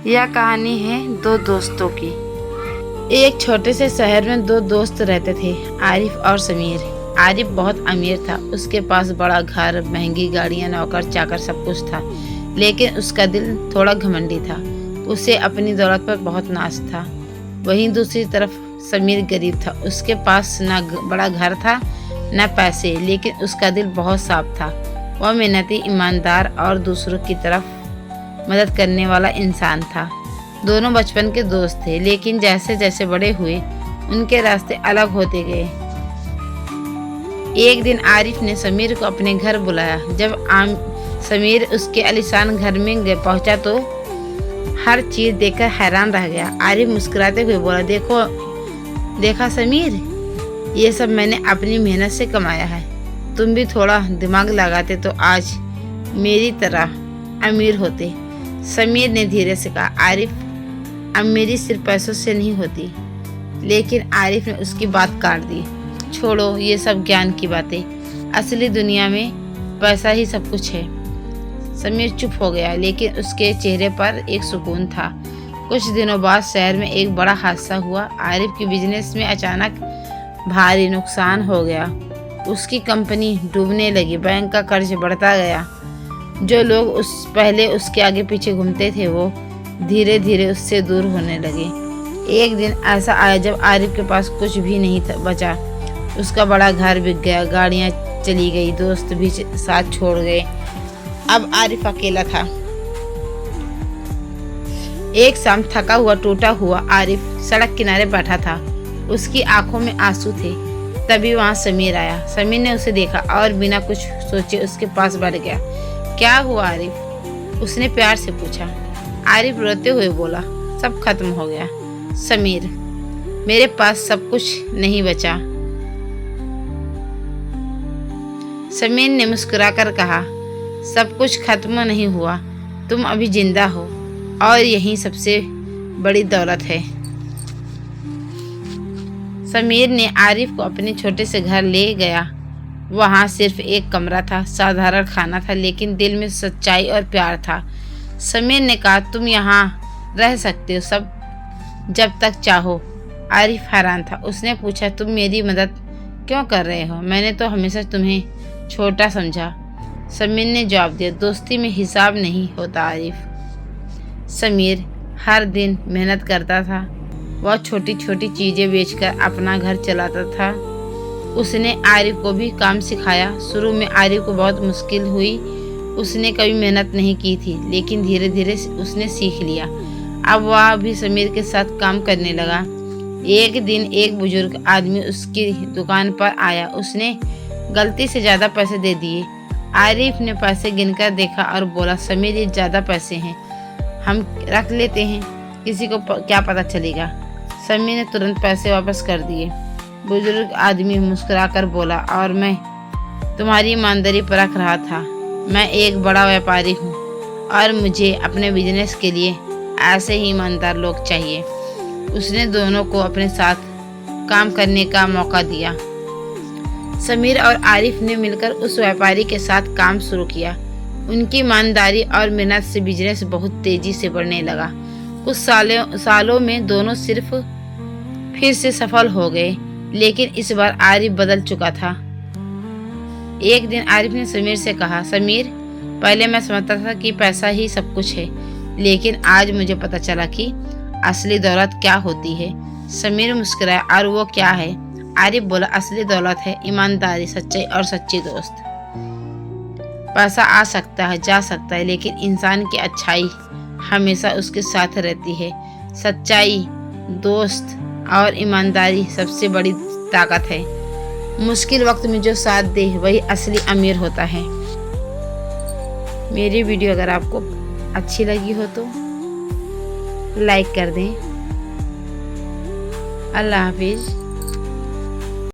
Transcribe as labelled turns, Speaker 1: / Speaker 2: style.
Speaker 1: यह कहानी है दो दोस्तों की। एक छोटे से शहर में दो दोस्त रहते थे, आरिफ और समीर। आरिफ बहुत अमीर था, उसके पास बड़ा घर, महंगी गाड़ियां, नौकर चाकर सब कुछ था। लेकिन उसका दिल थोड़ा घमंडी था, उसे अपनी दौलत पर बहुत नाज था। वहीं दूसरी तरफ समीर गरीब था, उसके पास ना बड़ा घर था न पैसे, लेकिन उसका दिल बहुत साफ था। वह मेहनती, ईमानदार और दूसरों की तरफ मदद करने वाला इंसान था। दोनों बचपन के दोस्त थे, लेकिन जैसे जैसे बड़े हुए उनके रास्ते अलग होते गए। एक दिन आरिफ ने समीर को अपने घर बुलाया। जब समीर उसके आलीशान घर में पहुंचा तो हर चीज देखकर हैरान रह गया। आरिफ मुस्कुराते हुए बोला, देखा समीर, ये सब मैंने अपनी मेहनत से कमाया है। तुम भी थोड़ा दिमाग लगाते तो आज मेरी तरह अमीर होते। समीर ने धीरे से कहा, आरिफ, अमीरी सिर्फ पैसों से नहीं होती। लेकिन आरिफ ने उसकी बात काट दी। छोड़ो ये सब ज्ञान की बातें, असली दुनिया में पैसा ही सब कुछ है। समीर चुप हो गया, लेकिन उसके चेहरे पर एक सुकून था। कुछ दिनों बाद शहर में एक बड़ा हादसा हुआ। आरिफ के बिजनेस में अचानक भारी नुकसान हो गया। उसकी कंपनी डूबने लगी, बैंक का कर्ज बढ़ता गया। जो लोग पहले उसके आगे पीछे घूमते थे वो धीरे धीरे उससे दूर होने लगे। एक दिन ऐसा आया जब आरिफ के पास कुछ भी नहीं बचा। उसका बड़ा घर बिक गया, गाड़ियां चली गई, दोस्त भी साथ छोड़ गए। अब आरिफ अकेला था। एक शाम थका हुआ, टूटा हुआ आरिफ सड़क किनारे बैठा था। उसकी आंखों में आंसू थे। तभी वहां समीर आया। समीर ने उसे देखा और बिना कुछ सोचे उसके पास बैठ गया। क्या हुआ आरिफ? उसने प्यार से पूछा। आरिफ रोते हुए बोला, सब खत्म हो गया समीर, मेरे पास सब कुछ नहीं बचा। समीर ने मुस्कुराकर कहा, सब कुछ खत्म नहीं हुआ, तुम अभी जिंदा हो और यही सबसे बड़ी दौलत है। समीर ने आरिफ को अपने छोटे से घर ले गया। वहाँ सिर्फ एक कमरा था, साधारण खाना था, लेकिन दिल में सच्चाई और प्यार था। समीर ने कहा, तुम यहाँ रह सकते हो सब जब तक चाहो। आरिफ हैरान था। उसने पूछा, तुम मेरी मदद क्यों कर रहे हो? मैंने तो हमेशा तुम्हें छोटा समझा। समीर ने जवाब दिया, दोस्ती में हिसाब नहीं होता आरिफ। समीर हर दिन मेहनत करता था। वह छोटी छोटी चीज़ें बेचकर अपना घर चलाता था। उसने आरिफ को भी काम सिखाया। शुरू में आरिफ को बहुत मुश्किल हुई, उसने कभी मेहनत नहीं की थी, लेकिन धीरे धीरे उसने सीख लिया। अब वह भी समीर के साथ काम करने लगा। एक दिन एक बुजुर्ग आदमी उसकी दुकान पर आया। उसने गलती से ज़्यादा पैसे दे दिए। आरिफ ने पैसे गिनकर देखा और बोला, समीर, ये ज़्यादा पैसे हैं, हम रख लेते हैं, किसी को क्या पता चलेगा। समीर ने तुरंत पैसे वापस कर दिए। बुजुर्ग आदमी मुस्कुराकर बोला, और मैं तुम्हारी ईमानदारी परख रहा था। मैं एक बड़ा व्यापारी हूँ और मुझे अपने बिजनेस के लिए ऐसे ही ईमानदार लोग चाहिए। उसने दोनों को अपने साथ काम करने का मौका दिया। समीर और आरिफ ने मिलकर उस व्यापारी के साथ काम शुरू किया। उनकी ईमानदारी और मेहनत से बिजनेस बहुत तेजी से बढ़ने लगा। कुछ सालों में दोनों सिर्फ फिर से सफल हो गए, लेकिन इस बार आरिफ बदल चुका था। एक दिन आरिफ ने समीर से कहा, समीर, पहले मैं समझता था कि पैसा ही सब कुछ है, लेकिन आज मुझे पता चला कि असली दौलत क्या होती है। समीर मुस्कुराया, और वो क्या है? आरिफ बोला, असली दौलत है ईमानदारी, सच्चाई और सच्चे दोस्त। पैसा आ सकता है, जा सकता है, लेकिन इंसान की अच्छाई हमेशा उसके साथ रहती है। सच्चाई, दोस्त और ईमानदारी सबसे बड़ी ताकत है। मुश्किल वक्त में जो साथ दे वही असली अमीर होता है। मेरी वीडियो अगर आपको अच्छी लगी हो तो लाइक कर दें। अल्लाह हाफिज।